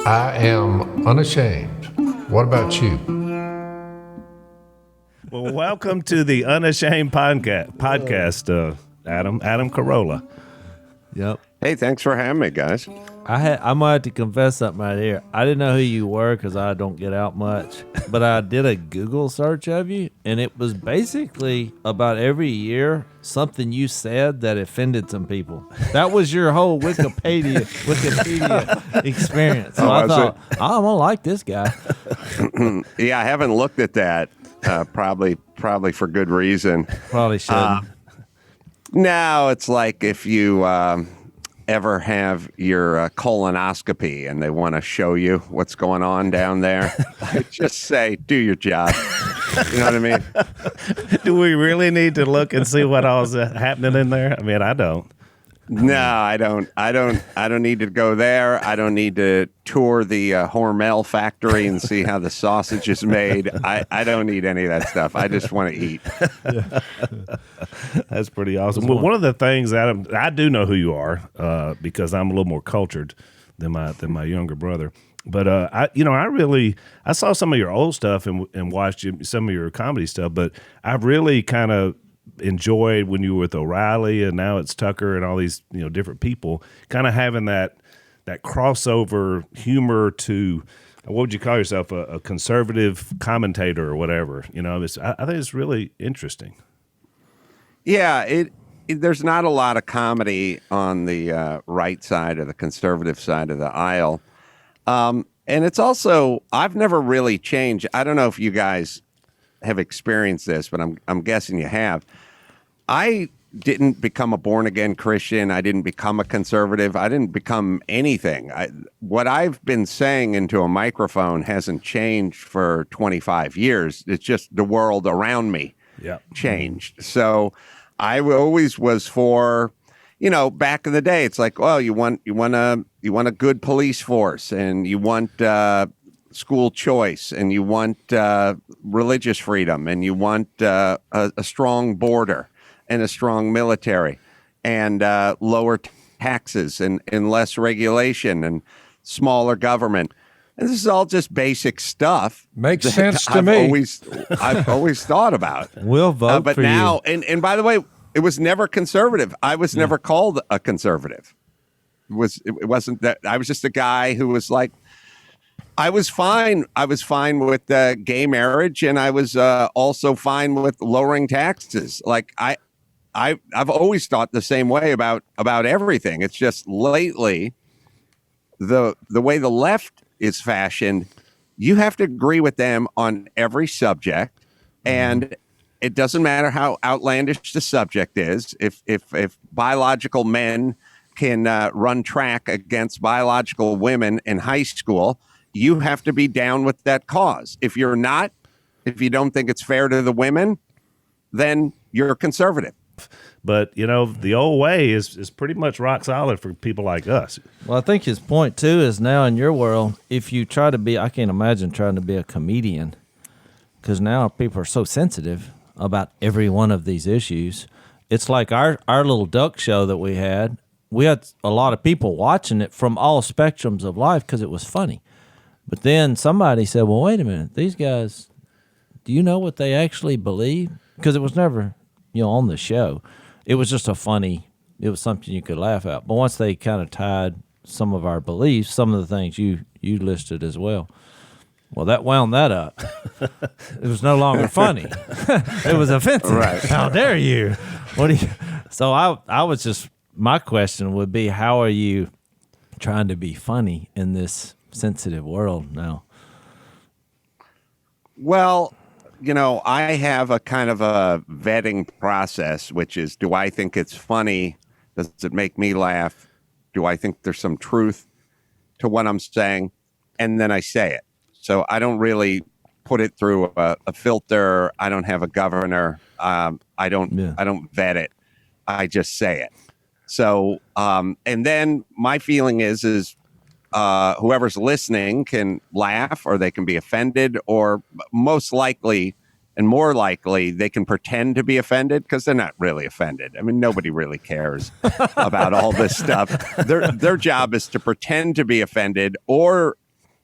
I am unashamed. What about you? Well, welcome to the Unashamed podcast, Adam Carolla. Yep. Hey, thanks for having me, guys. I might have to confess something right here. I didn't know who you were because I don't get out much, but I did a Google search of you, and it was basically about every year something you said that offended some people. That was your whole Wikipedia experience. So I thought, I'm gonna like this guy. Yeah, I haven't looked at that. Probably for good reason. Probably shouldn't. No, it's like if you ever have your colonoscopy and they want to show you what's going on down there, I just say, do your job. You know what I mean? Do we really need to look and see what all's happening in there? I mean, I don't. No, I don't need to go there. I don't need to tour the Hormel factory and see how the sausage is made. I don't need any of that stuff. I just want to eat. That's pretty awesome. Well, one of the things, Adam, I do know who you are because I'm a little more cultured than my younger brother. But I saw some of your old stuff and watched some of your comedy stuff. But I've really kind of enjoyed when you were with O'Reilly and now it's Tucker and all these different people, kind of having that crossover humor to what would you call yourself, a conservative commentator or whatever. I think it's really interesting. Yeah, there's not a lot of comedy on the right side of the conservative side of the aisle, and it's also, I've never really changed. I don't know if you guys have experienced this, but I'm guessing you have. I didn't become a born-again Christian. I didn't become a conservative. I didn't become anything. What I've been saying into a microphone hasn't changed for 25 years. It's just the world around me changed. So I always was for, back in the day, it's like, well, you want a good police force, and you want school choice, and you want religious freedom, and you want a strong border and a strong military, and lower taxes and less regulation and smaller government. And this is all just basic stuff. Makes sense to me. I've always thought about. We'll vote but for now, you. and by the way, it was never conservative. I was never called a conservative. It wasn't that. I was just a guy who was like, I was fine. I was fine with gay marriage, and I was also fine with lowering taxes. Like I've always thought the same way about everything. It's just lately the way the left is fashioned, you have to agree with them on every subject, and it doesn't matter how outlandish the subject is. If biological men can run track against biological women in high school, you have to be down with that cause. If you're not, if you don't think it's fair to the women, then you're a conservative. But, the old way is pretty much rock solid for people like us. Well, I think his point, too, is now in your world, if you try to be, I can't imagine trying to be a comedian, because now people are so sensitive about every one of these issues. It's like our little duck show that we had a lot of people watching it from all spectrums of life because it was funny. But then somebody said, well, wait a minute, these guys, do you know what they actually believe? Because it was never, on the show. It was just it was something you could laugh at. But once they kind of tied some of our beliefs, some of the things you listed as well, well, that wound that up. It was no longer funny. It was offensive. Right. How dare you? So I was just, my question would be, how are you trying to be funny in this sensitive world now? Well, I have a kind of a vetting process, which is, do I think it's funny? Does it make me laugh? Do I think there's some truth to what I'm saying? And then I say it. So I don't really put it through a filter. I don't have a governor. I don't vet it. I just say it. So, and then my feeling is whoever's listening can laugh, or they can be offended, or most likely and more likely they can pretend to be offended because they're not really offended. I mean, nobody really cares about all this stuff. Their job is to pretend to be offended, or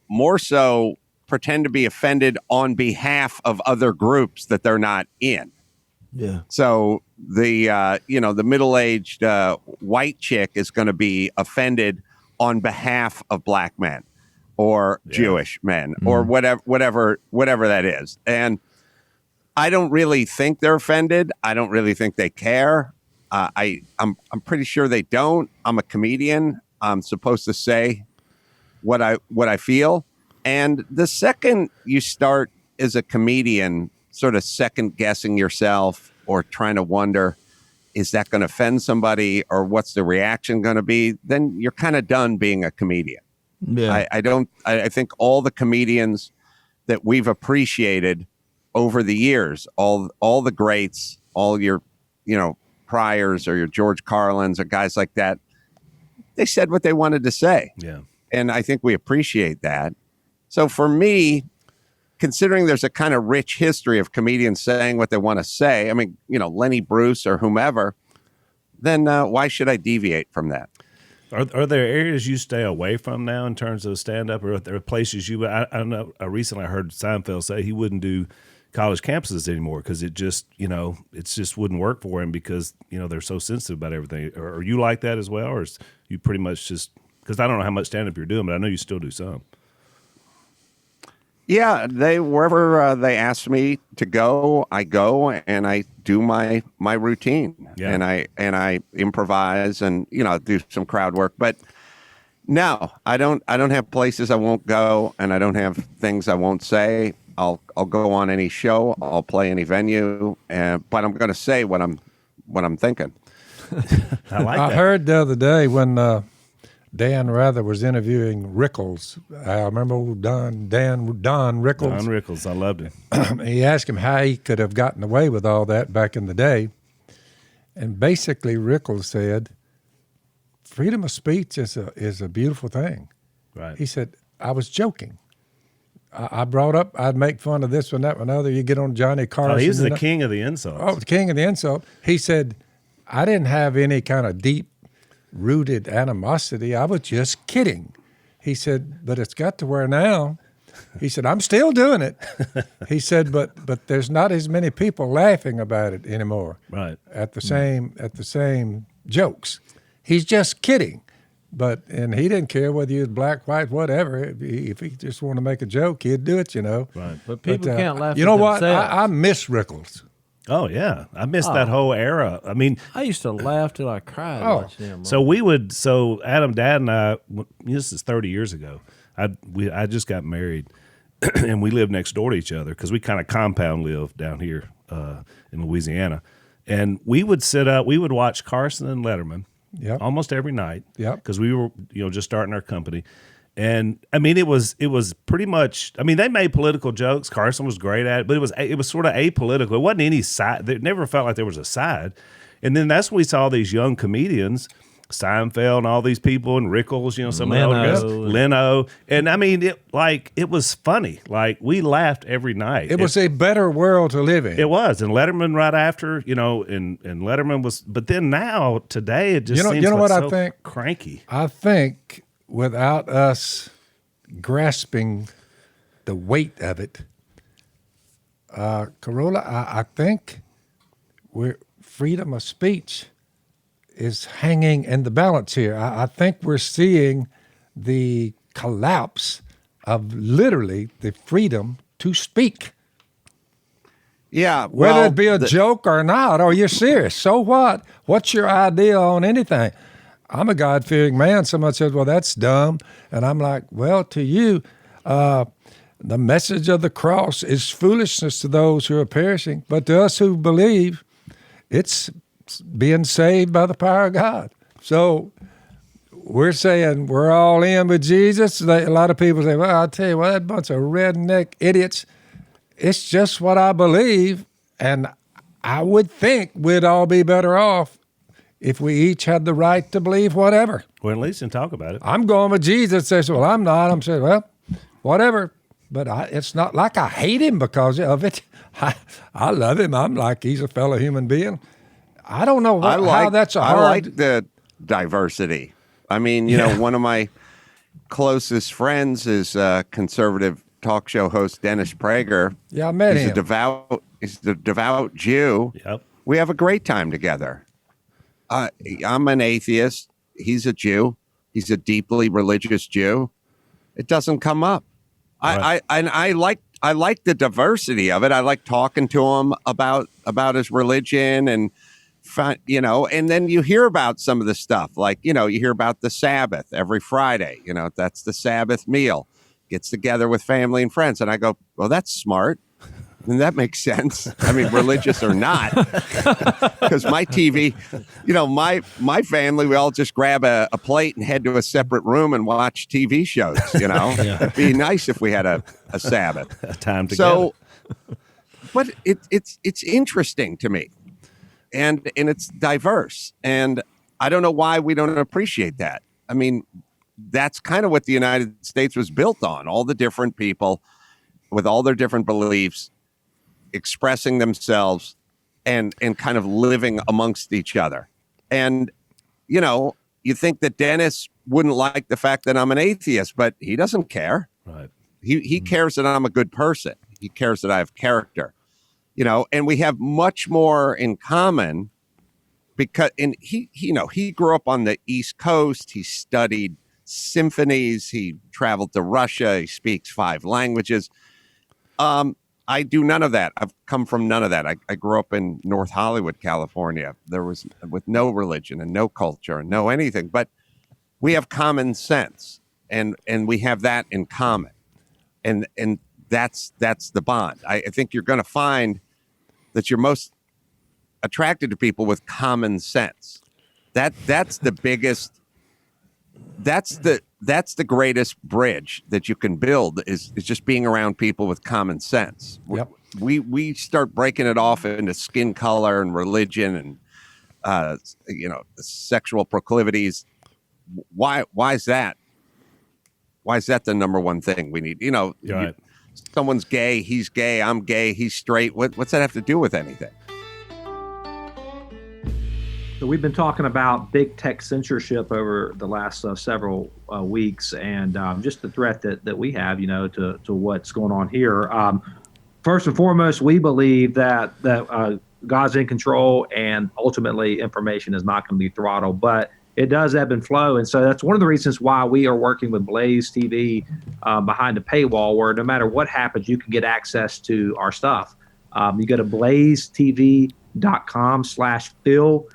more so pretend to be offended on behalf of other groups that they're not in. Yeah. So the the middle-aged white chick is going to be offended on behalf of black men or Jewish men or whatever that is. And I don't really think they're offended. I don't really think they care. I'm pretty sure they don't. I'm a comedian. I'm supposed to say what I feel. And the second you start as a comedian sort of second guessing yourself or trying to wonder, is that going to offend somebody or what's the reaction going to be? Then you're kind of done being a comedian. Yeah. I think all the comedians that we've appreciated over the years, all the greats, all your, Pryors or your George Carlins or guys like that, they said what they wanted to say. Yeah. And I think we appreciate that. So for me, considering there's a kind of rich history of comedians saying what they want to say, I mean, Lenny Bruce or whomever, then why should I deviate from that? Are there areas you stay away from now in terms of stand-up, or are there places I know recently I heard Seinfeld say he wouldn't do college campuses anymore because it just wouldn't work for him because, they're so sensitive about everything. Are you like that as well, or is you pretty much just, because I don't know how much stand-up you're doing, but I know you still do some. Yeah, wherever they ask me to go, I go and I do my routine. Yeah. and I improvise and do some crowd work. But no, I don't have places I won't go, and I don't have things I won't say. I'll go on any show, I'll play any venue, but I'm going to say what I'm thinking. I like I that. heard the other day when Dan Rather was interviewing Rickles. I remember old Don Rickles. Don Rickles, I loved him. He asked him how he could have gotten away with all that back in the day. And basically Rickles said, freedom of speech is a beautiful thing. Right. He said, I was joking. I brought up, I'd make fun of this one, that one, other. You get on Johnny Carson. Oh, he's the king of the insults. Oh, the king of the insult. He said, I didn't have any kind of deep-rooted animosity. I was just kidding. He said, but it's got to where now, he said, I'm still doing it. He said, but there's not as many people laughing about it anymore. Right. At the same jokes. He's just kidding. And he didn't care whether you was black, white, whatever. If he just wanted to make a joke, he'd do it, Right. But people can't laugh You at know what? themselves. I miss Rickles. Oh, yeah. I missed that whole era. I mean, I used to laugh till I cried watching him. so Adam, Dad, and I, this is 30 years ago. I just got married, and we lived next door to each other because we kind of compound live down here in Louisiana. And we would watch Carson and Letterman almost every night because we were just starting our company. And I mean, it was pretty much. I mean, they made political jokes. Carson was great at it, but it was sort of apolitical. It wasn't any side. It never felt like there was a side. And then that's when we saw these young comedians, Seinfeld and all these people, and Rickles. Some of the older guys, Leno. And I mean, it was funny. Like we laughed every night. It was a better world to live in. It was, and Letterman right after, and Letterman was. But then now today, it just seems like what so I think? Cranky. I think without us grasping the weight of it, Carolla, I think freedom of speech is hanging in the balance here. I think we're seeing the collapse of literally the freedom to speak. Yeah. Whether it be a joke or not, or you're serious. So what? What's your idea on anything? I'm a God-fearing man. Someone says, well, that's dumb. And I'm like, well, to you, the message of the cross is foolishness to those who are perishing. But to us who believe, it's being saved by the power of God. So we're saying we're all in with Jesus. A lot of people say, well, I'll tell you what, that bunch of redneck idiots, it's just what I believe. And I would think we'd all be better off if we each had the right to believe whatever. Well, at least talk about it. I'm going with Jesus. They say, well, I'm not. I'm saying, well, whatever. But it's not like I hate him because of it. I love him. I'm like he's a fellow human being. I don't know how that's a hard... I like the diversity. I mean, one of my closest friends is conservative talk show host Dennis Prager. Yeah, I met him. He's a devout Jew. Yep. We have a great time together. I'm an atheist. He's a Jew. He's a deeply religious Jew. It doesn't come up. Right. I like the diversity of it. I like talking to him about his religion and and then you hear about some of the stuff, like, you hear about the Sabbath every Friday, that's the Sabbath meal, gets together with family and friends. And I go, well, that's smart. And that makes sense. I mean, religious or not, because my TV, my family, we all just grab a plate and head to a separate room and watch TV shows, It'd be nice if we had a Sabbath. A time together. So, but it's interesting to me. And it's diverse. And I don't know why we don't appreciate that. I mean, that's kind of what the United States was built on. All the different people with all their different beliefs expressing themselves and kind of living amongst each other. And, you think that Dennis wouldn't like the fact that I'm an atheist, but he doesn't care. Right. He cares that I'm a good person. He cares that I have character. And we have much more in common because he grew up on the East Coast. He studied symphonies. He traveled to Russia. He speaks 5 languages. I do none of that. I've come from none of that. I grew up in North Hollywood, California. There was with no religion and no culture and no anything, but we have common sense and we have that in common. And that's the bond. I think you're going to find that you're most attracted to people with common sense. That's the biggest. That's the greatest bridge that you can build is just being around people with common sense. Yep. We start breaking it off into skin color and religion and sexual proclivities. Why is that? Why is that the number one thing we need? Right. Someone's gay, he's gay, I'm gay, he's straight. What's that have to do with anything? So we've been talking about big tech censorship over the last several weeks, and just the threat that we have, to what's going on here. First and foremost, we believe that God's in control, and ultimately information is not going to be throttled, but it does ebb and flow. And so that's one of the reasons why we are working with Blaze TV behind a paywall, where no matter what happens, you can get access to our stuff. You go to blazetv.com/Phil.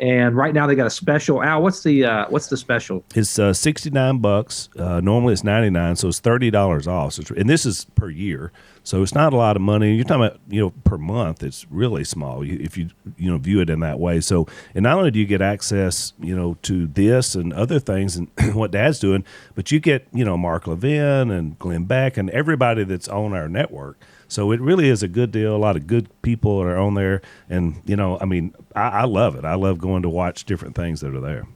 And right now they got a special. Al, what's the special? It's $69. Normally it's $99, so it's $30 off. So and this is per year, so it's not a lot of money. You're talking about per month. It's really small if you view it in that way. So and not only do you get access to this and other things and what Dad's doing, but you get Mark Levin and Glenn Beck and everybody that's on our network. So it really is a good deal. A lot of good people are on there. And, I love it. I love going to watch different things that are there.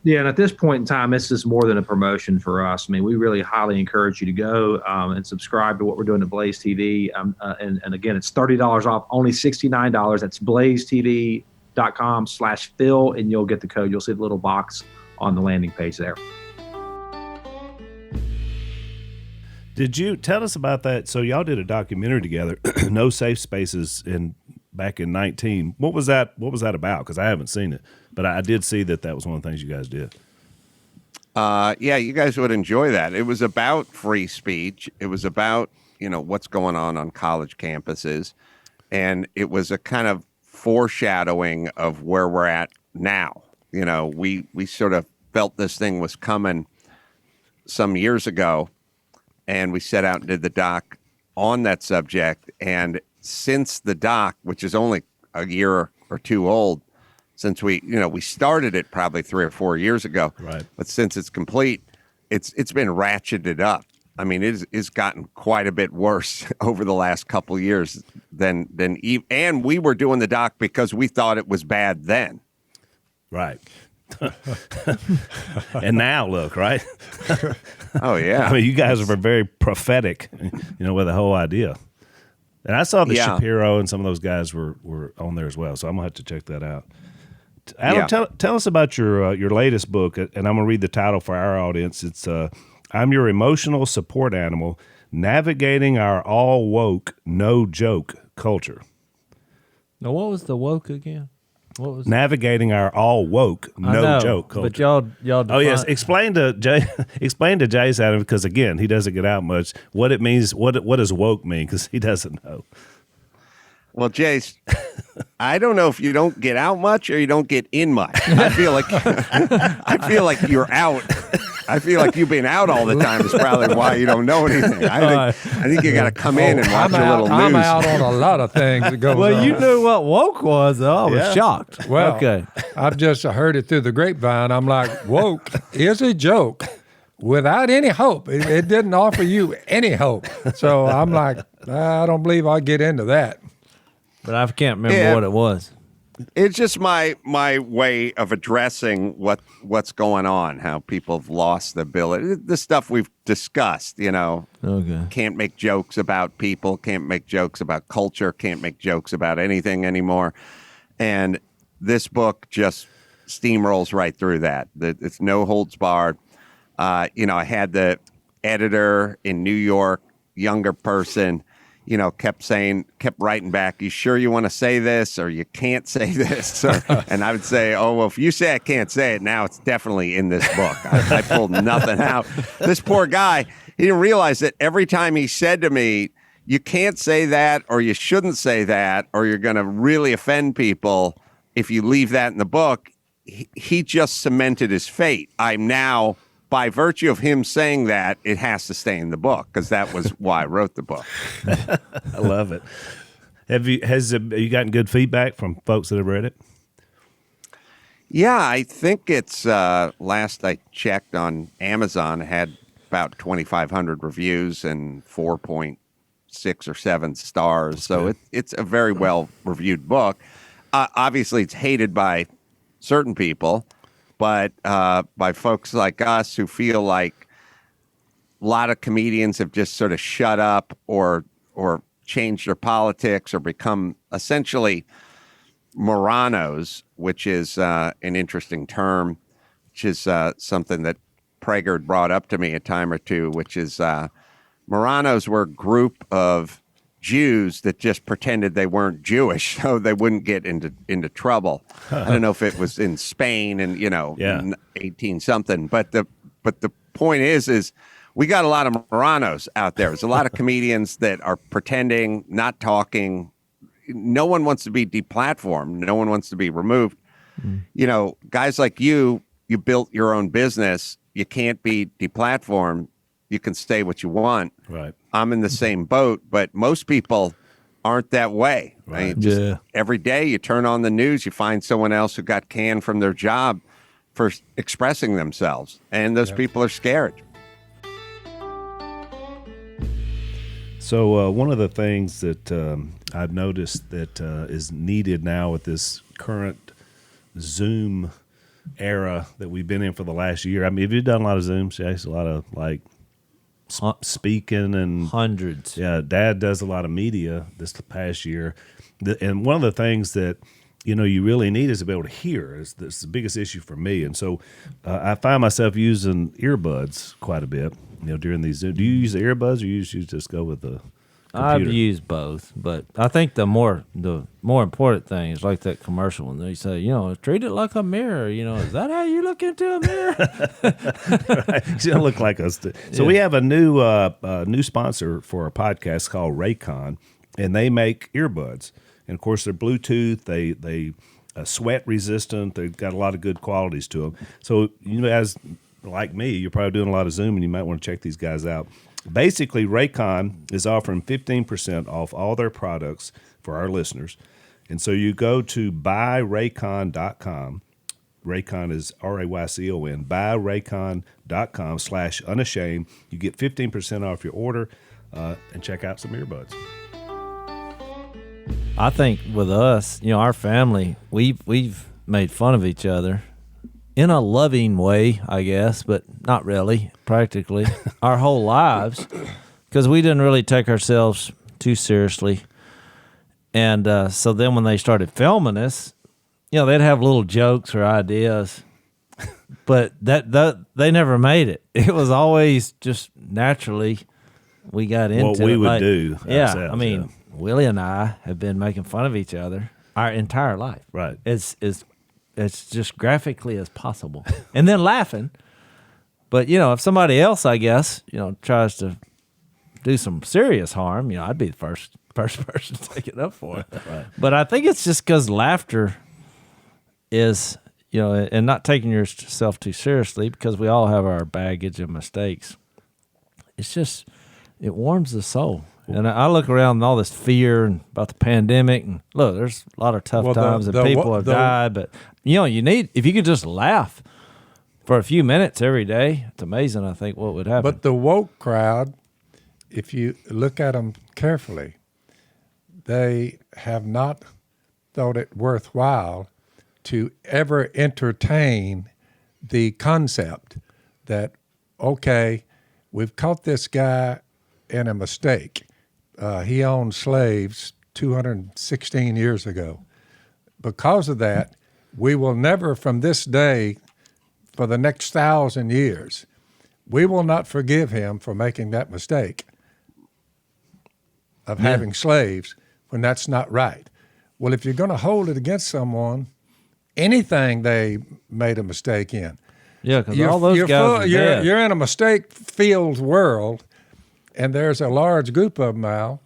Yeah, and at this point in time, this is more than a promotion for us. I mean, we really highly encourage you to go and subscribe to what we're doing at Blaze TV. And again, it's $30 off, only $69. That's blazetv.com/Phil, and you'll get the code. You'll see the little box on the landing page there. Did you tell us about that? So y'all did a documentary together, No Safe Spaces, back in 2019. What was that about? Because I haven't seen it, but I did see that was one of the things you guys did. Yeah, you guys would enjoy that. It was about free speech. It was about what's going on college campuses, and it was a kind of foreshadowing of where we're at now. We sort of felt this thing was coming some years ago. And we set out and did the doc on that subject. And since the doc, which is only a year or two old, since we started it probably 3 or 4 years ago, right? But since it's complete, it's been ratcheted up. I mean, it's gotten quite a bit worse over the last couple of years than and we were doing the doc because we thought it was bad then, right? And now look, right? Oh yeah. I mean, you guys are very prophetic, with the whole idea. And I saw the Shapiro and some of those guys were on there as well, so I'm gonna have to check that out. Adam, tell us about your latest book, and I'm gonna read the title for our audience. It's I'm your emotional support animal, navigating our all woke, no joke culture. Now, what was the woke again? What was Navigating our all woke, no joke culture. But y'all. Oh yes, explain to Jase, Adam, because again, he doesn't get out much. What it means, what does woke mean? Because he doesn't know. Well, Jace, I don't know if you don't get out much or you don't get in much. I feel like you're out. I feel like you being out all the time is probably why you don't know anything. I think you got to come in and watch a little news. I'm out on a lot of things that goes Well, on. you knew what woke was, though. I was shocked. Well, okay. I've just heard it through the grapevine. I'm like, woke is a joke without any hope. It didn't offer you any hope. So I'm like, I don't believe I'll get into that. But I can't remember what it was. It's just my way of addressing what's going on, how people have lost the ability. The stuff we've discussed, Okay. Can't make jokes about people, can't make jokes about culture, can't make jokes about anything anymore. And this book just steamrolls right through that. It's no holds barred. I had the editor in New York, younger person, kept writing back, you sure you want to say this or you can't say this? And I would say, oh, well, if you say I can't say it, now it's definitely in this book. I pulled nothing out. This poor guy, he didn't realize that every time he said to me, you can't say that or you shouldn't say that or you're going to really offend people if you leave that in the book, he just cemented his fate. I'm now... By virtue of him saying that, it has to stay in the book because that was why I wrote the book. I love it. Have you gotten good feedback from folks that have read it? Yeah, I think it's last I checked on Amazon, it had about 2,500 reviews and 4.6 or 7 stars. So it's a very well reviewed book. Obviously, it's hated by certain people. But by folks like us who feel like a lot of comedians have just sort of shut up or changed their politics or become essentially moranos, which is an interesting term, which is something that Prager brought up to me a time or two, which is moranos were a group of Jews that just pretended they weren't Jewish so they wouldn't get into trouble. I don't know if it was in Spain and 18 something, but the point is we got a lot of moranos out there. There's a lot of comedians that are pretending, not talking. No one wants to be deplatformed. No one wants to be removed. Guys like you built your own business. You can't be deplatformed. You can say what you want. Right. I'm in the same boat, but most people aren't that way. Right. Every day you turn on the news, you find someone else who got canned from their job for expressing themselves, and those people are scared. So one of the things that I've noticed that is needed now with this current Zoom era that we've been in for the last year. I mean, have you done a lot of Zooms, Chase? A lot of speaking and hundreds. Yeah, Dad does a lot of media this past year, and one of the things that you really need is to be able to hear. That's the biggest issue for me, and so I find myself using earbuds quite a bit. During these. Do you use the earbuds, or you just go with the computer? I've used both, but I think the more important thing is like that commercial when they say, treat it like a mirror. Is that how you look into a mirror? Right. You don't look like us. So we have a new sponsor for our podcast called Raycon, and they make earbuds. And of course, they're Bluetooth. They sweat resistant. They've got a lot of good qualities to them. So as like me, you're probably doing a lot of Zoom, and you might want to check these guys out. Basically, Raycon is offering 15% off all their products for our listeners. And so you go to buyraycon.com. Raycon is RAYCON. Buyraycon.com/unashamed. You get 15% off your order and check out some earbuds. I think with us, our family, we've made fun of each other in a loving way, I guess, but not really, practically, our whole lives, because we didn't really take ourselves too seriously. And so then when they started filming us, they'd have little jokes or ideas but that they never made it. It was always just naturally we got into What we it. would do Yeah, ourselves, I mean, yeah. Willie and I have been making fun of each other our entire life. Right. It's just graphically as possible, and then laughing. But if somebody else, I guess, tries to do some serious harm, I'd be the first person to take it up for it. Right. But I think it's just because laughter is, and not taking yourself too seriously, because we all have our baggage and mistakes. It's just, it warms the soul. And I look around and all this fear and about the pandemic, and look, there's a lot of tough times and people have died. But you need, if you could just laugh for a few minutes every day, it's amazing. I think what would happen. But the woke crowd, if you look at them carefully, they have not thought it worthwhile to ever entertain the concept that, okay, we've caught this guy in a mistake. He owned slaves 216 years ago. Because of that, we will never, from this day, for the next 1,000 years, we will not forgive him for making that mistake of having slaves when that's not right. Well, if you're going to hold it against someone, anything they made a mistake in. Yeah, because all those guys are dead. You're in a mistake-filled world, and there's a large group of them now.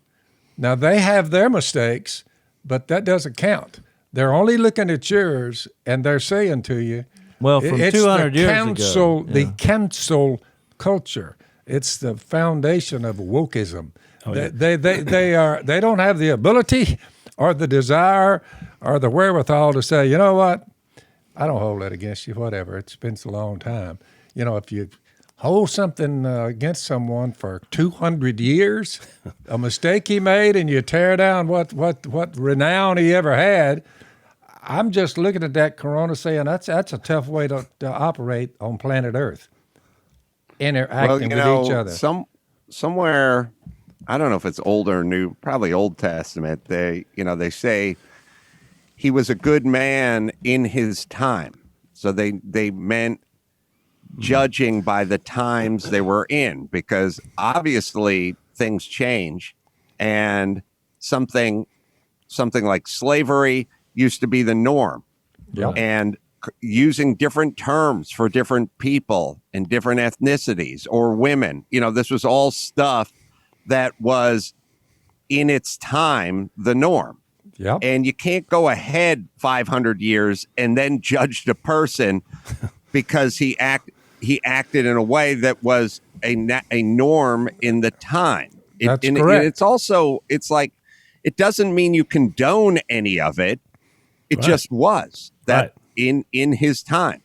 Now, they have their mistakes, but that doesn't count. They're only looking at yours, and they're saying to you, well, from it's 200 the years cancel, ago. The cancel culture. It's the foundation of wokeism. Oh, yeah. They don't have the ability or the desire or the wherewithal to say, you know what, I don't hold that against you, whatever. It's been so long time. If you hold something against someone for 200 years, a mistake he made, and you tear down what renown he ever had, I'm just looking at that, Corona, saying that's a tough way to operate on planet Earth, interacting with each other. Somewhere, I don't know if it's old or new, probably Old Testament. They say he was a good man in his time. So they meant judging by the times they were in, because obviously things change, and something like slavery used to be the norm. Yeah. And using different terms for different people and different ethnicities or women, this was all stuff that was in its time the norm. Yep. And you can't go ahead 500 years and then judge the person because he acted in a way that was a norm in the time. That's correct. It's also, it's like, it doesn't mean you condone any of it. It Right. just was that Right. in his time.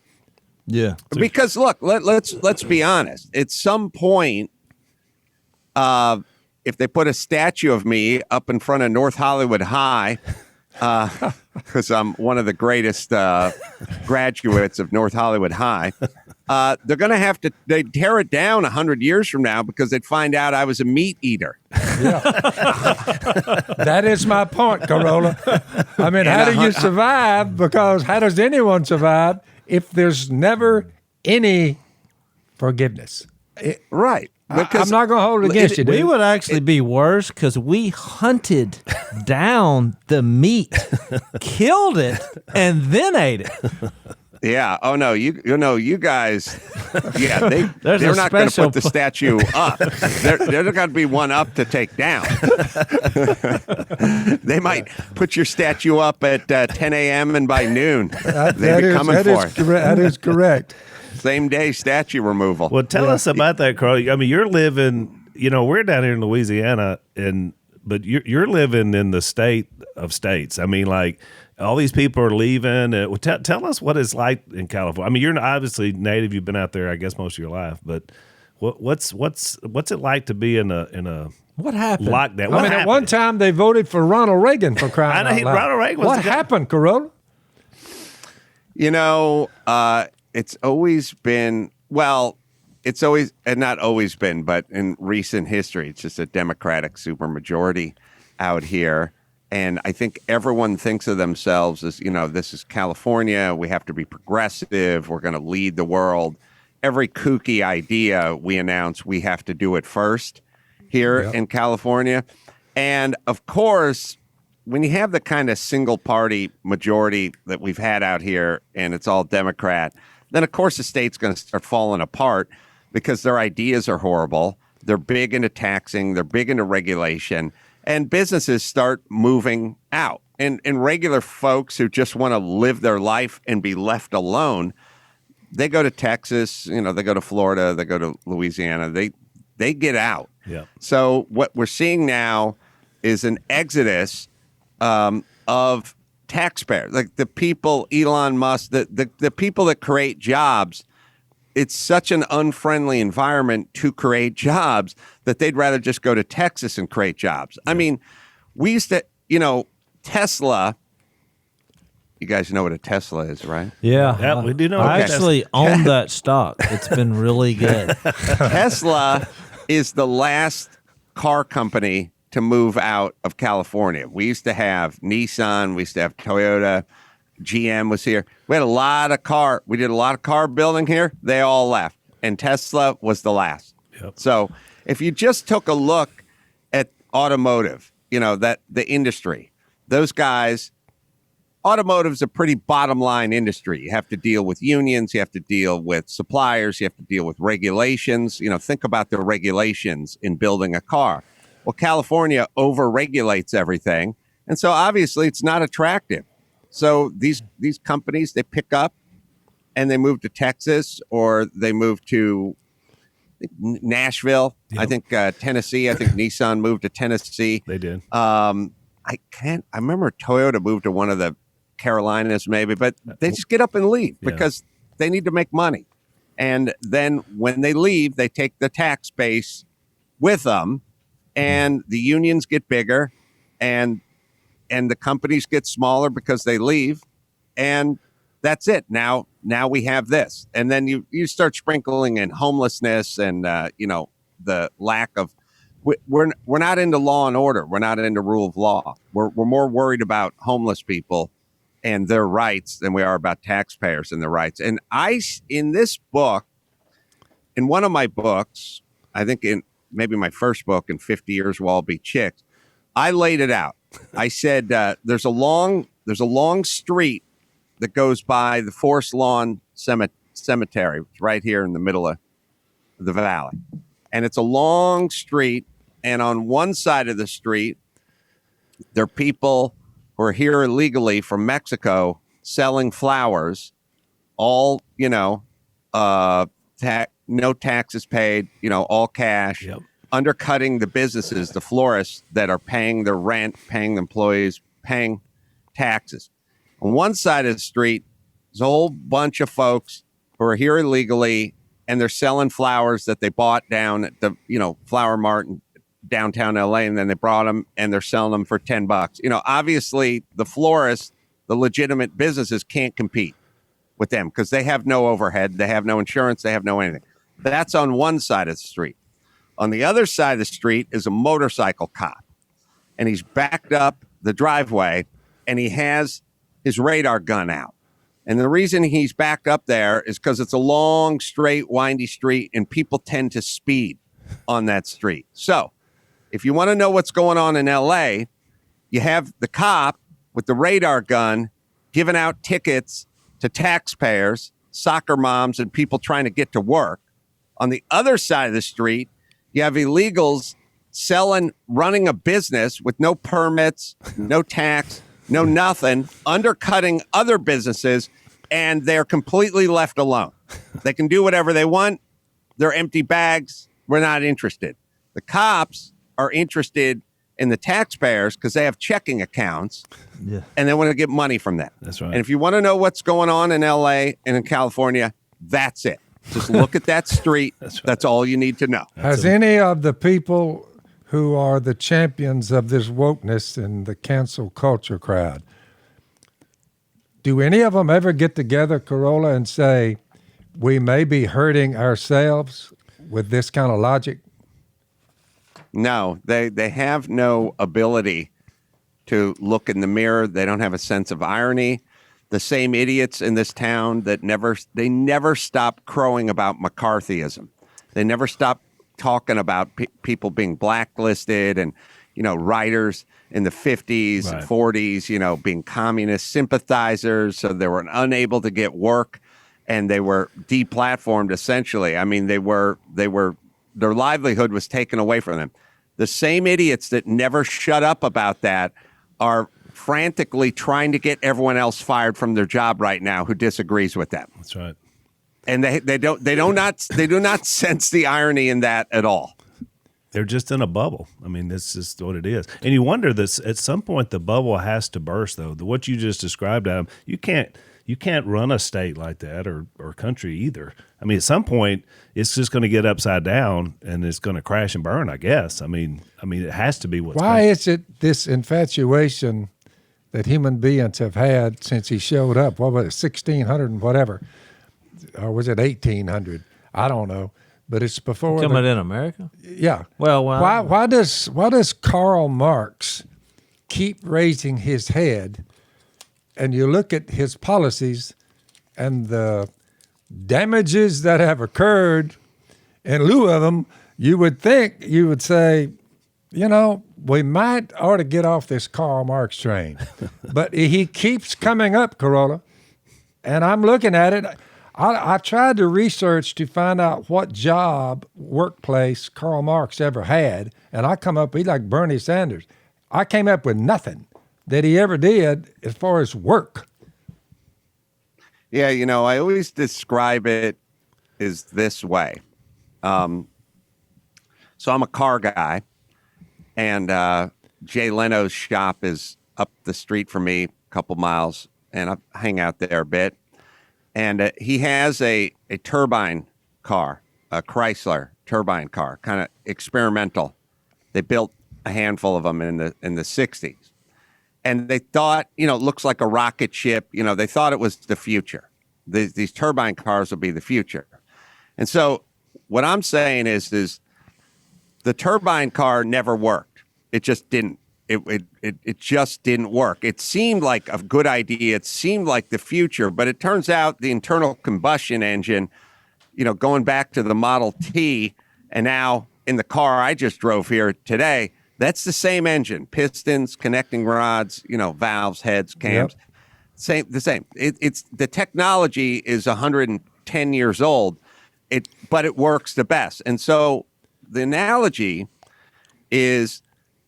Yeah. Because look, let's be honest. At some point, if they put a statue of me up in front of North Hollywood High, because I'm one of the greatest graduates of North Hollywood High, they're going to they'd tear it down 100 years from now because they'd find out I was a meat eater. Yeah. That is my point, Carolla. I mean, how do you survive? Because how does anyone survive if there's never any forgiveness? Right. I'm not going to hold it against you, dude. We would actually be worse because we hunted down the meat, killed it, and then ate it. Yeah. Oh no. You guys. Yeah. They're not going to put the statue up. There's going to be one up to take down. They might put your statue up at 10 a.m. and by noon they'd be coming for it. That is correct. Same day statue removal. Well, tell us about that, Carl. I mean, you're living. We're down here in Louisiana, but you're living in the state of states. I mean, like, all these people are leaving. Tell us what it's like in California. I mean, you're obviously native. You've been out there, I guess, most of your life. But what's it like to be in a What happened? lockdown? I mean, at one time they voted for Ronald Reagan for crying out loud. Ronald Reagan was What the guy. happened, Carolla? It's always been, it's always, and not always been, but in recent history, it's just a Democratic supermajority out here. And I think everyone thinks of themselves as, this is California. We have to be progressive. We're going to lead the world. Every kooky idea we announce, we have to do it first here in California. And of course, when you have the kind of single party majority that we've had out here and it's all Democrat, then of course the state's going to start falling apart because their ideas are horrible. They're big into taxing. They're big into regulation. And businesses start moving out. And regular folks who just want to live their life and be left alone, they go to Texas, they go to Florida, they go to Louisiana. They get out. Yeah. So what we're seeing now is an exodus of taxpayers, like the people, Elon Musk, the people that create jobs. It's such an unfriendly environment to create jobs that they'd rather just go to Texas and create jobs. I mean, we used to, Tesla. You guys know what a Tesla is, right? Yeah, we do know. I actually own that stock. It's been really good. Tesla is the last car company to move out of California. We used to have Nissan. We used to have Toyota. GM was here. We did a lot of car building here. They all left. And Tesla was the last. Yep. So if you just took a look at automotive, that the industry, those guys, automotive's a pretty bottom line industry. You have to deal with unions. You have to deal with suppliers. You have to deal with regulations. Think about the regulations in building a car. Well, California over-regulates everything. And so obviously it's not attractive. So these companies, they pick up and they move to Texas or they move to Nashville. Yep. I think Tennessee. I think Nissan moved to Tennessee. They did. I remember Toyota moved to one of the Carolinas maybe, but they just get up and leave because they need to make money. And then when they leave, they take the tax base with them and the unions get bigger and the companies get smaller because they leave, and that's it. Now we have this, and then you start sprinkling in homelessness and the lack of. We're not into law and order. We're not into rule of law. We're more worried about homeless people and their rights than we are about taxpayers and their rights. And in this book, in one of my books, I think in maybe my first book in 50 Years We'll All Be Chicks, I laid it out. I said there's a long street that goes by the Forest Lawn Cemetery. It's right here in the middle of the valley. And it's a long street. And on one side of the street, there are people who are here illegally from Mexico selling flowers, all, no taxes paid, all cash. Yep. Undercutting the businesses, the florists that are paying their rent, paying the employees, paying taxes. On one side of the street, there's a whole bunch of folks who are here illegally, and they're selling flowers that they bought down at the, Flower Mart in downtown LA, and then they brought them and they're selling them for $10. Obviously the florists, the legitimate businesses can't compete with them because they have no overhead, they have no insurance, they have no anything. That's on one side of the street. On the other side of the street is a motorcycle cop, and he's backed up the driveway, and he has his radar gun out. And the reason he's backed up there is because it's a long, straight, windy street, and people tend to speed on that street. So if you want to know what's going on in L.A., you have the cop with the radar gun giving out tickets to taxpayers, soccer moms, and people trying to get to work. On the other side of the street, you have illegals running a business with no permits, no tax, no nothing, undercutting other businesses, and they're completely left alone. They can do whatever they want. They're empty bags. We're not interested. The cops are interested in the taxpayers because they have checking accounts and they want to get money from them. That's right. And if you want to know what's going on in LA and in California, that's it. Just look at that street. That's all you need to know. Has any of the people who are the champions of this wokeness and the cancel culture crowd, do any of them ever get together, Carolla, and say, we may be hurting ourselves with this kind of logic? No, they have no ability to look in the mirror. They don't have a sense of irony. The same idiots in this town that never stop crowing about McCarthyism. They never stop talking about people being blacklisted and, writers in the 50s and 40s, being communist sympathizers. So they were unable to get work and they were deplatformed essentially. I mean, their livelihood was taken away from them. The same idiots that never shut up about that are frantically trying to get everyone else fired from their job right now who disagrees with them. That's right. And they do not sense the irony in that at all. They're just in a bubble. I mean, that's just what it is. And you wonder this at some point the bubble has to burst though. What you just described, Adam, you can't run a state like that or country either. I mean, at some point it's just going to get upside down and it's going to crash and burn, I guess. I mean, it has to be what's Why is it this infatuation that human beings have had since he showed up? What was it, 1600 and whatever? Or was it 1800? I don't know. But it's before coming in America. Yeah. Well, why does Karl Marx keep raising his head? And you look at his policies and the damages that have occurred in lieu of them, you would say, we might ought to get off this Karl Marx train. But he keeps coming up, Carolla, and I'm looking at it. I tried to research to find out what job, workplace Karl Marx ever had, and I come up, he's like Bernie Sanders. I came up with nothing that he ever did as far as work. Yeah, I always describe it as this way. So I'm a car guy, and Jay Leno's shop is up the street from me a couple miles, and I hang out there a bit. And he has a turbine car, a Chrysler turbine car, kind of experimental. They built a handful of them in the 60s. And they thought, it looks like a rocket ship. They thought it was the future. These turbine cars will be the future. And so what I'm saying is the turbine car never worked. It just didn't. It just didn't work. It seemed like a good idea. It seemed like the future, but it turns out the internal combustion engine, going back to the Model T and now in the car I just drove here today, that's the same engine, pistons, connecting rods, valves, heads, cams, the same. It's the technology is 110 years old, but it works the best. And so the analogy is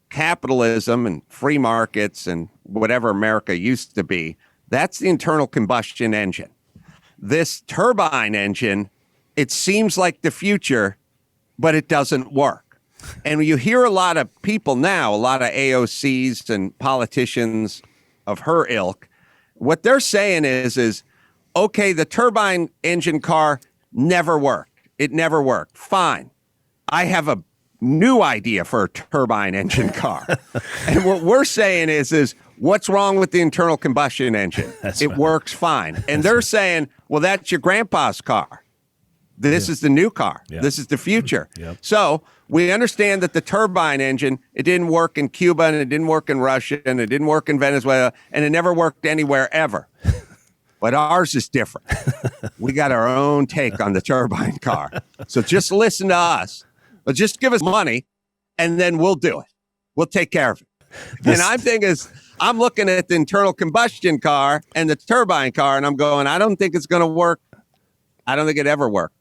capitalism and free markets and whatever America used to be, that's the internal combustion engine. This turbine engine, it seems like the future, but it doesn't work. And you hear a lot of people now, a lot of AOCs and politicians of her ilk, what they're saying is, okay, the turbine engine car never worked. It never worked. Fine. I have a new idea for a turbine engine car. And what we're saying is what's wrong with the internal combustion engine? It works fine. And they're saying, well, that's your grandpa's car. This is the new car. Yeah. This is the future. Yep. So we understand that the turbine engine, it didn't work in Cuba and it didn't work in Russia and it didn't work in Venezuela and it never worked anywhere ever. But ours is different. We got our own take on the turbine car. So just listen to us. But just give us money, and then we'll do it. We'll take care of it. And I'm looking at the internal combustion car and the turbine car, and I'm going, I don't think it's going to work. I don't think it ever worked.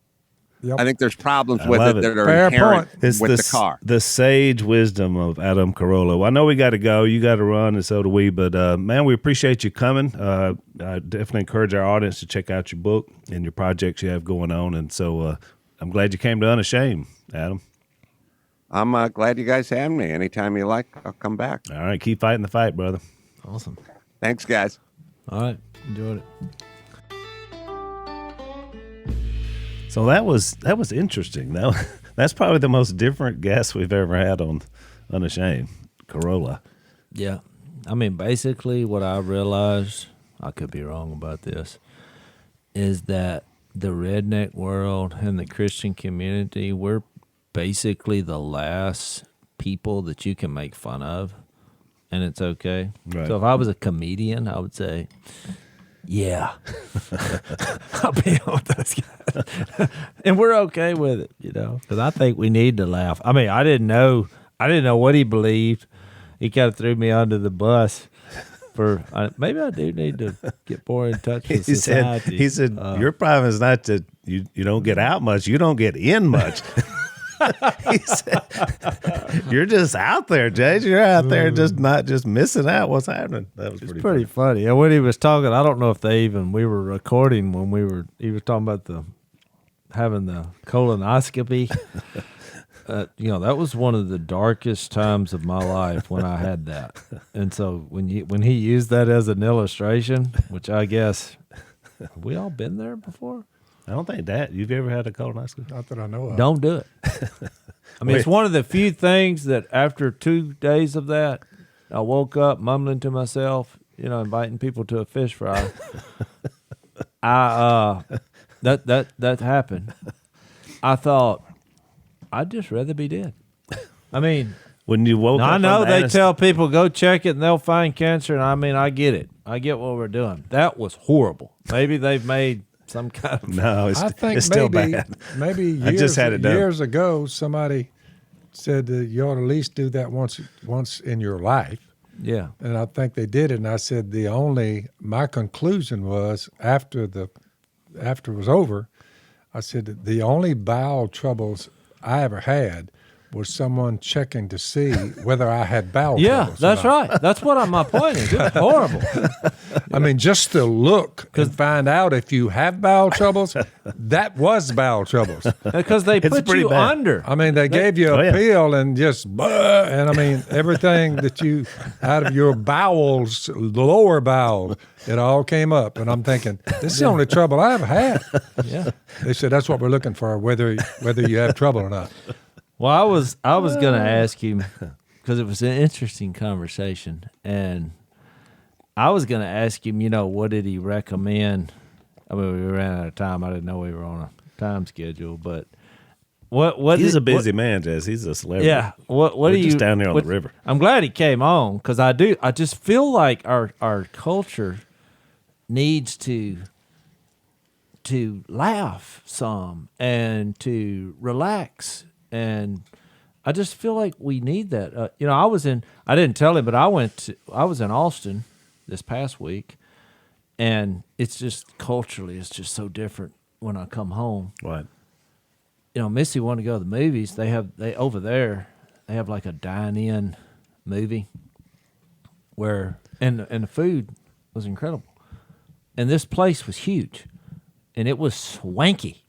Yep. I think there's problems with it that are inherent with the car. The sage wisdom of Adam Carolla. Well, I know we got to go. You got to run, and so do we. But, man, we appreciate you coming. I definitely encourage our audience to check out your book and your projects you have going on. And so I'm glad you came to Unashamed, Adam. I'm glad you guys had me. Anytime you like, I'll come back. All right. Keep fighting the fight, brother. Awesome. Thanks, guys. All right. Enjoyed it. So that was interesting. That's probably the most different guest we've ever had on Unashamed, Carolla. Yeah. I mean, basically what I realized, I could be wrong about this, is that the redneck world and the Christian community, we're basically the last people that you can make fun of and it's okay. Right. So if I was a comedian, I would say, yeah, I'll be on with those guys. And we're okay with it, because I think we need to laugh. I mean, I didn't know what he believed. He kind of threw me under the bus. Maybe I do need to get more in touch with society. He said, your problem is not that you don't get out much, you don't get in much. He said, you're just out there, Jase. You're out there just missing out what's happening. That was pretty funny. And when he was talking, I don't know if we were recording when he was talking about having the colonoscopy. That was one of the darkest times of my life when I had that. And so when he used that as an illustration, which I guess, have we all been there before? I don't think that. You've ever had a colonoscopy? Not that I know of. Don't do it. I mean, it's one of the few things that after 2 days of that, I woke up mumbling to myself, inviting people to a fish fry. That happened. I thought, I'd just rather be dead. I mean, when you woke up, I know they tell people go check it and they'll find cancer, and I mean, I get it. I get what we're doing. That was horrible. Maybe they've made some kind of I think it's still bad. Maybe I just had it done. years ago, somebody said that you ought to at least do that once in your life. Yeah. And I think they did it. And I said my conclusion was after it was over, I said that the only bowel troubles I ever had was someone checking to see whether I had bowel troubles. Yeah, that's right. That's what my point is. It was horrible. I mean, just to look and find out if you have bowel troubles, that was bowel troubles. Because they put you bad. under. I mean, they gave you a pill and just, and I mean, everything that you, out of your bowels, lower bowels, it all came up. And I'm thinking, this is the only trouble I ever had. Yeah. They said, that's what we're looking for, whether you have trouble or not. Well, I was going to ask you, because it was an interesting conversation, and I was going to ask him, what did he recommend? I mean, we ran out of time. I didn't know we were on a time schedule, but what? He's a busy man, Jase. He's a celebrity. Yeah. What We're do you just down there on the river? I'm glad he came on, because I just feel like our culture needs to laugh some and to relax. And I just feel like we need that. I didn't tell him, but I was in Austin this past week, and it's just culturally, it's just so different when I come home. What? Missy wanted to go to the movies. They have like a dine-in movie where, and the food was incredible. And this place was huge, and it was swanky.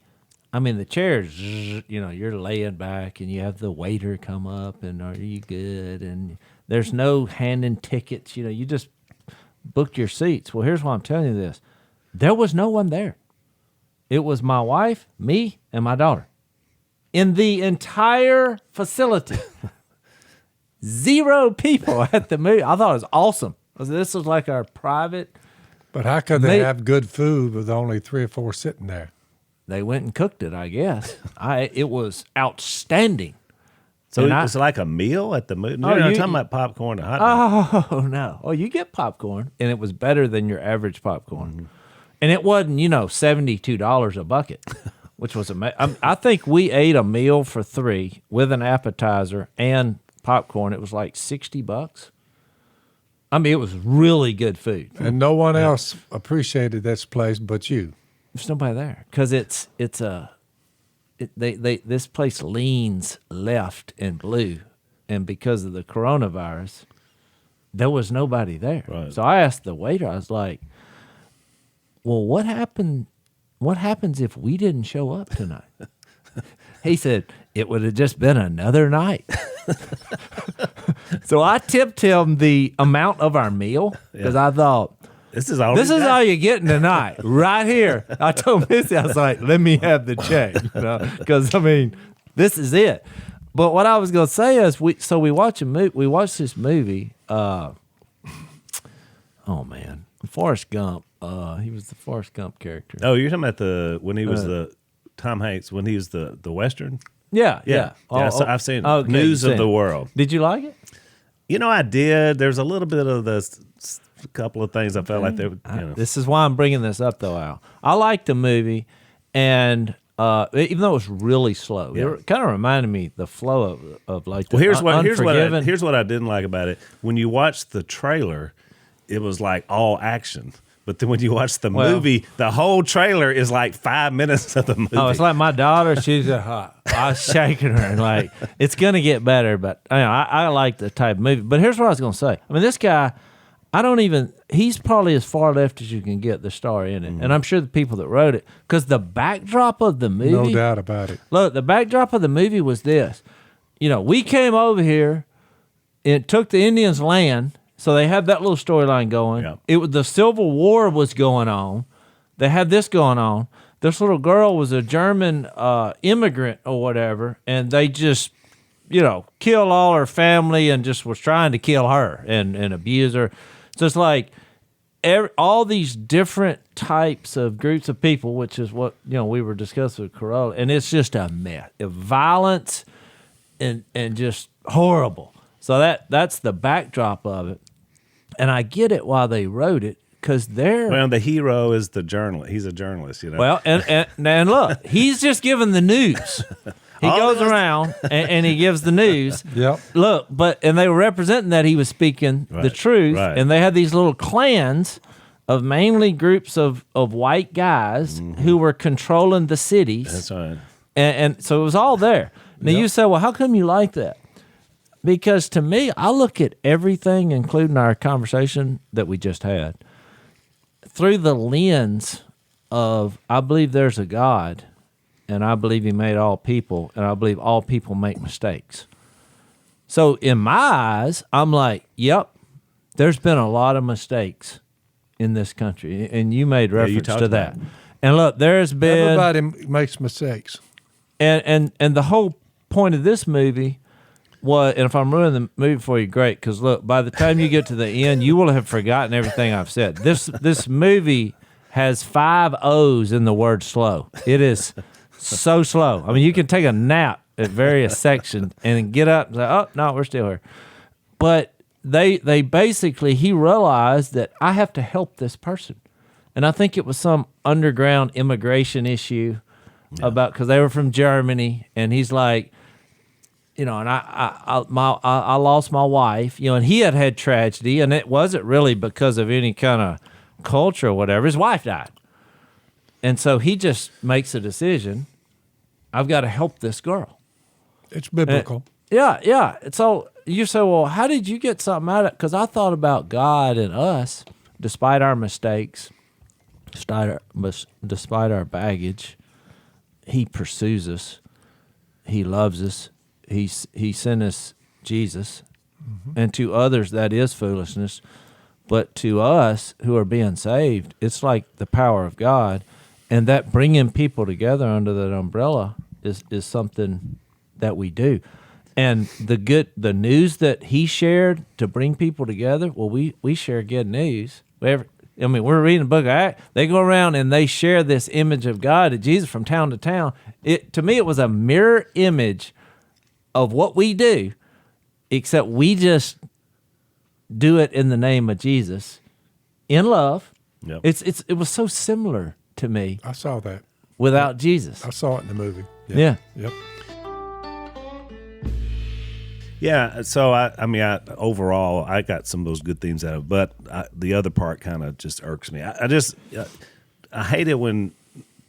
I mean, the chairs, you're laying back and you have the waiter come up and are you good? And there's no handing tickets. You just booked your seats. Well, here's why I'm telling you this. There was no one there. It was my wife, me, and my daughter. In the entire facility. 0 people at the movie. I thought it was awesome. This was like our private. But how could they have good food with only 3 or 4 sitting there? They went and cooked it, I guess. It was outstanding. So it was like a meal at the movie? You're talking about popcorn and hot dogs. Oh, no. Oh, you get popcorn, and it was better than your average popcorn. Mm-hmm. And it wasn't, $72 a bucket, which was amazing. I think we ate a meal for 3 with an appetizer and popcorn. It was like $60. I mean, it was really good food. And no one else appreciated this place but you. There's nobody there because this place leans left and blue, and because of the coronavirus, there was nobody there. Right. So I asked the waiter. I was like, "Well, what happened? What happens if we didn't show up tonight?" He said, "It would have just been another night." So I tipped him the amount of our meal because I thought, This is all you're getting tonight, right here. I told Missy, I was like, let me have the check, because this is it. But what I was going to say is, we watched this movie. Oh man, Forrest Gump. He was the Forrest Gump character. Oh, you're talking about when he was the Tom Hanks when he was the Western. Yeah. I've seen it. News of the World. Did you like it? I did. There's a little bit of this, a couple of things I felt like they would, This is why I'm bringing this up, though, Al. I liked the movie, and even though it was really slow, it kind of reminded me the flow of like the here's what I didn't like about it. When you watch the trailer, it was like all action. But then when you watch the movie, the whole trailer is like 5 minutes of the movie. Oh, it's like my daughter. She's I was shaking her and like, it's going to get better. But I like the type of movie. But here's what I was going to say. I mean, this guy, he's probably as far left as you can get the story in it. And I'm sure the people that wrote it, because the backdrop of the movie. No doubt about it. Look, the backdrop of the movie was this. We came over here and took the Indians' land. So they had that little storyline going. Yeah. It was the Civil War was going on. They had this going on. This little girl was a German immigrant or whatever, and they just, killed all her family and just was trying to kill her and abuse her. So it's like all these different types of groups of people, which is what we were discussing with Carolla, and it's just a mess, violence, and just horrible. So that's the backdrop of it. And I get it why they wrote it, because the hero is the journalist. He's a journalist, Well, and look, he's just giving the news. He goes around and he gives the news. Yep. Look, and they were representing that he was speaking the truth. Right. And they had these little clans of mainly groups of white guys who were controlling the cities. That's right. And so it was all there. Now you say, well, how come you like that? Because to me, I look at everything, including our conversation that we just had, through the lens of I believe there's a God, and I believe he made all people, and I believe all people make mistakes. So in my eyes, I'm like, yep, there's been a lot of mistakes in this country, and you made reference to that. And look, there's been... Everybody makes mistakes. And the whole point of this movie... and if I'm ruining the movie for you, great, because look, by the time you get to the end, you will have forgotten everything I've said. This movie has 5 O's in the word slow. It is so slow. I mean, you can take a nap at various sections and get up and say, oh, no, we're still here. But they basically, he realized that I have to help this person. And I think it was some underground immigration issue because they were from Germany, and he's like, and I lost my wife, and he had tragedy, and it wasn't really because of any kind of culture or whatever. His wife died. And so he just makes a decision. I've got to help this girl. It's biblical. Yeah. So you say, well, how did you get something out of it? Because I thought about God and us, despite our mistakes, despite our baggage, he pursues us. He loves us. He sent us Jesus, and to others that is foolishness, but to us who are being saved, it's like the power of God, and that bringing people together under that umbrella is something that we do. And the news that he shared to bring people together, well, we share good news. We're reading the book of Acts. They go around and they share this image of God, of Jesus, from town to town. To me, it was a mirror image of what we do, except we just do it in the name of Jesus, in love. Yep. It was so similar to me. I saw that. Without Jesus. I saw it in the movie. Yeah. Yep. Yeah, so I overall I got some of those good themes out of it, but the other part kind of just irks me. I hate it when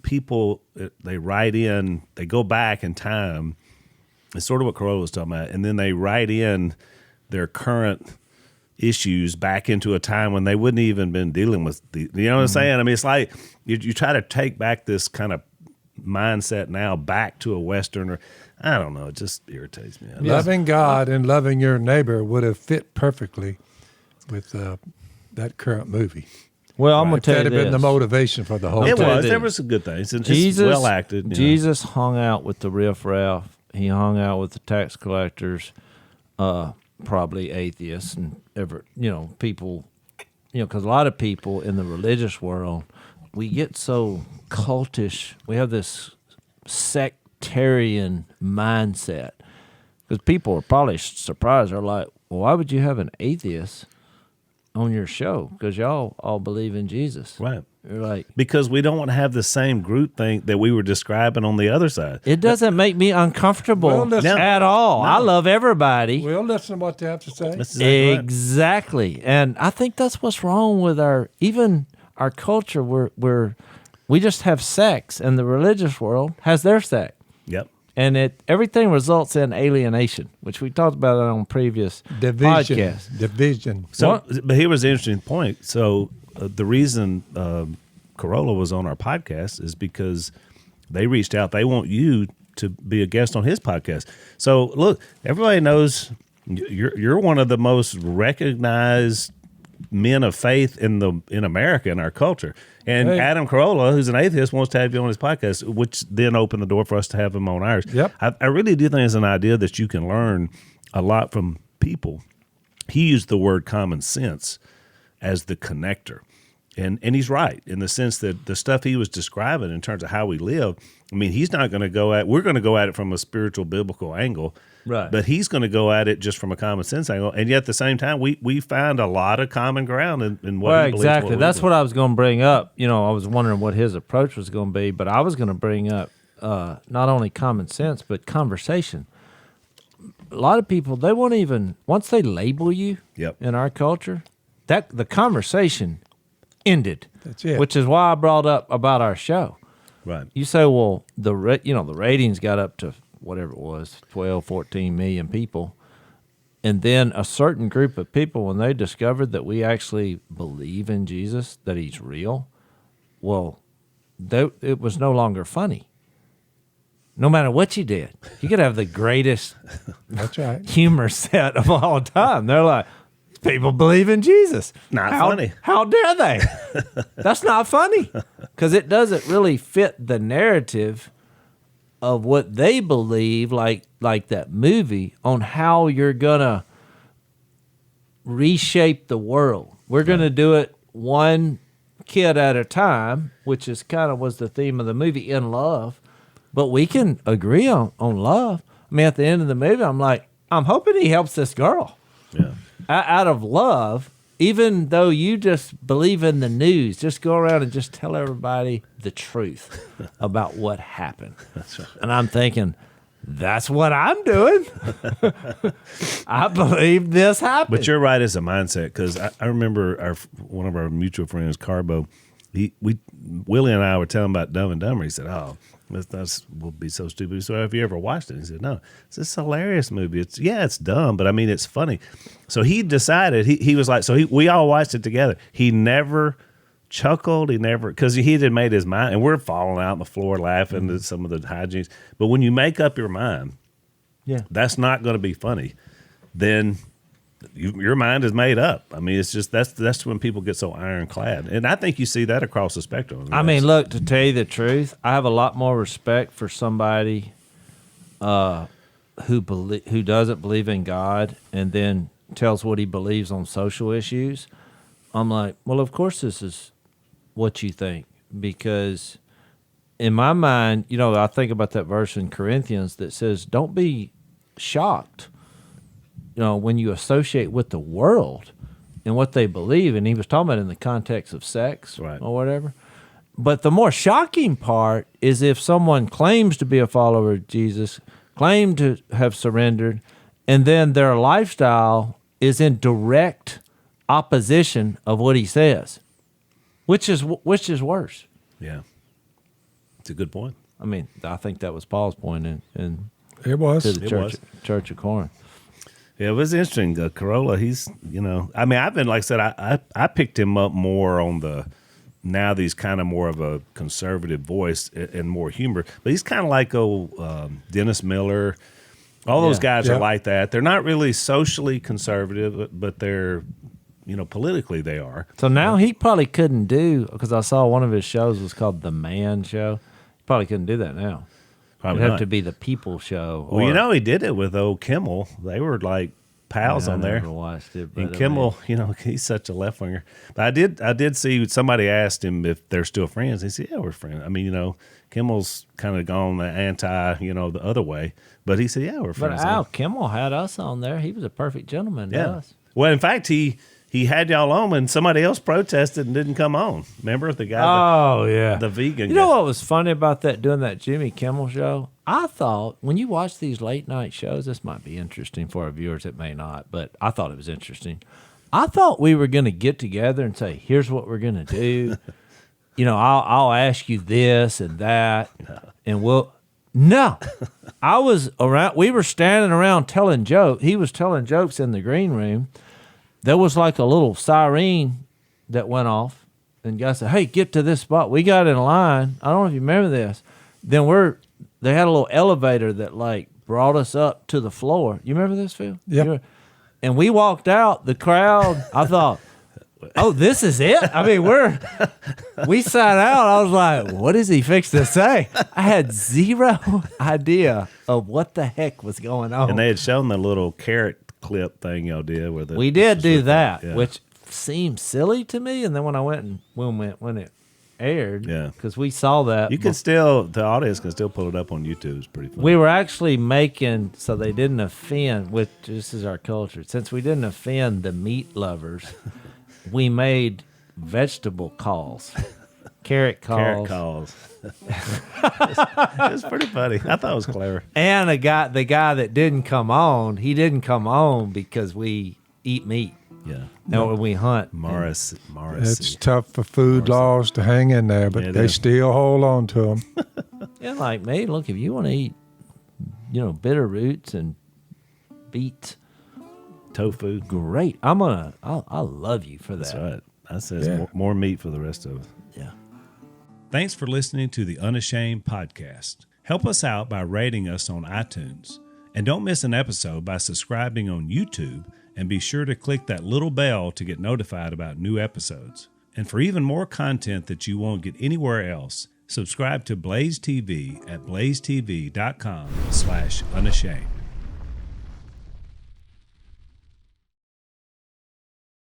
people they write in, they go back in time. It's sort of what Carolla was talking about, and then they write in their current issues back into a time when they wouldn't even been dealing with you know what I'm saying? I mean, it's like you try to take back this kind of mindset now back to a Western. I don't know. It just irritates me. Loving God and loving your neighbor would have fit perfectly with that current movie. Well, I'm going to tell you that had been the motivation for the whole It thing. was. There was some good things. It's Jesus, well acted. Jesus hung out with the riffraff. He hung out with the tax collectors, probably atheists and people, because a lot of people in the religious world, we get so cultish. We have this sectarian mindset because people are probably surprised. They're like, well, why would you have an atheist on your show? Because y'all all believe in Jesus. Right. You're like, Because we don't want to have the same group think that we were describing on the other side. it doesn't make me uncomfortable Well, listen- at all. No. I love everybody. We'll listen to what they have to say. That's exactly right. Exactly. And I think that's what's wrong with our culture. We just have sex, and the religious world has their sex. Yep. And everything results in alienation, which we talked about on previous Division. podcasts. Division. So, but here was the interesting point. So, the reason Carolla was on our podcast is because they reached out. They want you to be a guest on his podcast. So, look, everybody knows you're one of the most recognized men of faith in America, in our culture. And Hey. Adam Carolla, who's an atheist, wants to have you on his podcast, which then opened the door for us to have him on ours. Yep. I really do think it's an idea that you can learn a lot from people. He used the word common sense as the connector. And he's right in the sense that the stuff he was describing in terms of how we live, I mean, he's not going to we're going to go at it from a spiritual biblical angle. Right. But he's going to go at it just from a common sense angle. And yet at the same time, we find a lot of common ground in what Well, he believes. exactly. we That's believe. what I was going to bring up. You know, I was wondering what his approach was going to be, but I was going to bring up not only common sense, but conversation. A lot of people, they won't even, once they label you Yep. in our culture, that the conversation ended. That's it. Which is why I brought up about our show. Right. You say, well, the ratings got up to whatever it was, 12, 14 million people. And then a certain group of people, when they discovered that we actually believe in Jesus, that he's real, well, it was no longer funny. No matter what you did, you could have the greatest That's right. humor set of all time. They're like, people believe in Jesus. Not funny. How dare they? That's not funny because it doesn't really fit the narrative of what they believe, like that movie, on how you're going to reshape the world. We're going to do it one kid at a time, which is kind of was the theme of the movie, In Love. But we can agree on love. I mean, at the end of the movie, I'm like, I'm hoping he helps this girl. Yeah. Out of love, even though you just believe in the news, just go around and just tell everybody the truth about what happened. That's right. And I'm thinking, that's what I'm doing. I believe this happened. But you're right as a mindset, because I remember one of our mutual friends, Carbo, Willie and I were telling him about Dumb and Dumber. He said, "Oh, that will be so stupid." So have you ever watched it? He said, "No, it's this hilarious movie. It's dumb, but I mean, it's funny." So he decided he was like, we all watched it together. He never chuckled. He never, because he had made his mind, and we're falling out on the floor laughing at some of the hijinks. But when you make up your mind, yeah, that's not going to be funny, then your mind is made up. I mean, it's just that's when people get so ironclad, and I think you see that across the spectrum. I mean, look, to tell you the truth, I have a lot more respect for somebody who doesn't believe in God and then tells what he believes on social issues. I'm like, well, of course this is what you think, because in my mind, I think about that verse in Corinthians that says, don't be shocked, when you associate with the world and what they believe. And he was talking about in the context of sex, right, or whatever. But the more shocking part is if someone claims to be a follower of Jesus, claim to have surrendered, and then their lifestyle is in direct opposition of what he says, which is worse. Yeah, it's a good point. I mean, I think that was Paul's point in It was. to the church of Corinth. Yeah, it was interesting. Carolla, he's, I mean, I've been, like I said, I picked him up more on now that he's kind of more of a conservative voice and more humor. But he's kind of like Dennis Miller. All those guys are like that. They're not really socially conservative, but they're, politically they are. So now he probably couldn't do, because I saw one of his shows was called The Man Show. He probably couldn't do that now. Probably It'd have not. to be the People Show. Well, he did it with old Kimmel. They were like pals I on there. never watched it, but And Kimmel, he's such a left winger. But I did see somebody asked him if they're still friends. He said, "Yeah, we're friends." I mean, Kimmel's kind of gone the anti, the other way. But he said, "Yeah, we're But friends." Al Kimmel had us on there. He was a perfect gentleman to Yeah. us. Well, in fact, he had y'all on when somebody else protested and didn't come on. Remember the guy? Oh, yeah. The vegan. You know guy. what was funny about doing that Jimmy Kimmel show? I thought when you watch these late night shows, this might be interesting for our viewers. It may not, but I thought it was interesting. I thought we were going to get together and say, "Here's what we're going to do." I'll ask you this and that, and No, I was around. We were standing around telling jokes. He was telling jokes in the green room. There was like a little siren that went off, and guy said, "Hey, get to this spot." We got in line. I don't know if you remember this. Then they had a little elevator that like brought us up to the floor. You remember this, Phil? Yep. And we walked out. The crowd. I thought, "Oh, this is it." I mean, we sat out. I was like, "What is he fixed to say?" I had zero idea of what the heck was going on. And they had shown the little carrot clip thing y'all did with it. We did do that, yeah. which seemed silly to me. And then when I went and when it aired, Yeah. because we saw that, You can the audience can still pull it up on YouTube. It's pretty funny. we were actually making so they didn't offend. Which this is our culture. Since we didn't offend the meat lovers, we made vegetable calls, carrot calls, Carrot calls. It was pretty funny. I thought it was clever. and the guy that didn't come on, he didn't come on because we eat meat. Yeah. No, we hunt. Morris. It's tough for food laws to hang in there, but It they is. still hold on to them. And like me, look, if you want to eat, bitter roots and beets, Tofu. great. I'll love you for that. That's right. I said Yeah. more meat for the rest of us. Yeah. Thanks for listening to the Unashamed podcast. Help us out by rating us on iTunes. And don't miss an episode by subscribing on YouTube, and be sure to click that little bell to get notified about new episodes. And for even more content that you won't get anywhere else, subscribe to Blaze TV at blazetv.com/unashamed.